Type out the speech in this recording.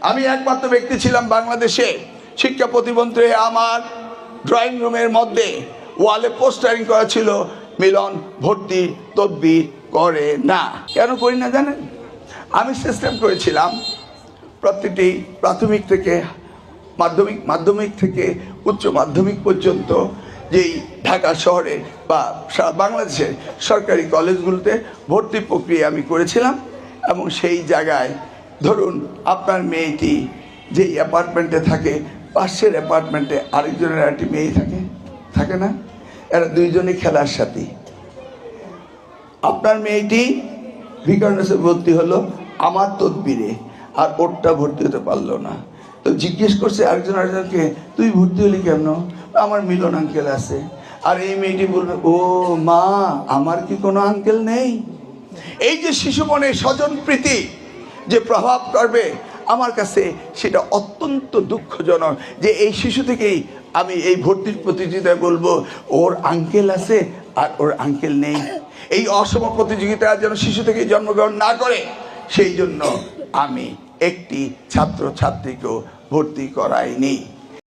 আমি একমাত্র ব্যক্তি ছিলাম বাংলাদেশে শিক্ষা প্রতিমন্ত্রী আমার ড্রয়িং রুমের মধ্যে ওয়ালে পোস্টারিং করা ছিল, মিলন ভর্তি তদবির করে না। কেন করি না জানেন? আমি সিস্টেম করেছিলাম প্রতিটি প্রাথমিক থেকে মাধ্যমিক থেকে উচ্চ মাধ্যমিক পর্যন্ত যেই ঢাকা শহরে বা বাংলাদেশের সরকারি কলেজগুলোতে ভর্তি প্রক্রিয়া আমি করেছিলাম। এবং সেই জায়গায় ধরুন আপনার মেয়েটি যেই অ্যাপার্টমেন্টে থাকে, পাশের অ্যাপার্টমেন্টে আরেকজনের একটি মেয়ে থাকে না, এরা দুইজনই খেলার সাথী। আপনার মেয়েটি ভিকারুননিসা ভর্তি হলো আমার তদবিরে, আর ওরটা ভর্তি হতে পারলো না। তো জিজ্ঞেস করছে আরেকজনকে, তুই ভর্তি হলি কেন? আমার মিলন আঙ্কেল আছে। আর এই মেয়েটি বলবে, ও মা, আমার কি কোনো আঙ্কেল নেই? এই যে শিশু মনে স্বজন প্রীতি যে প্রভাব করবে, আমার কাছে সেটা অত্যন্ত দুঃখজনক যে এই শিশু থেকেই আমি এই ভর্তির প্রতিযোগিতায় বলবো ওর আঙ্কেল আছে আর ওর আঙ্কেল নেই। এই অসম প্রতিযোগিতা যেন শিশু থেকে জন্মগ্রহণ না করে, সেই জন্য আমি একটি ছাত্র ছাত্রীকেও ভর্তি করাইনি।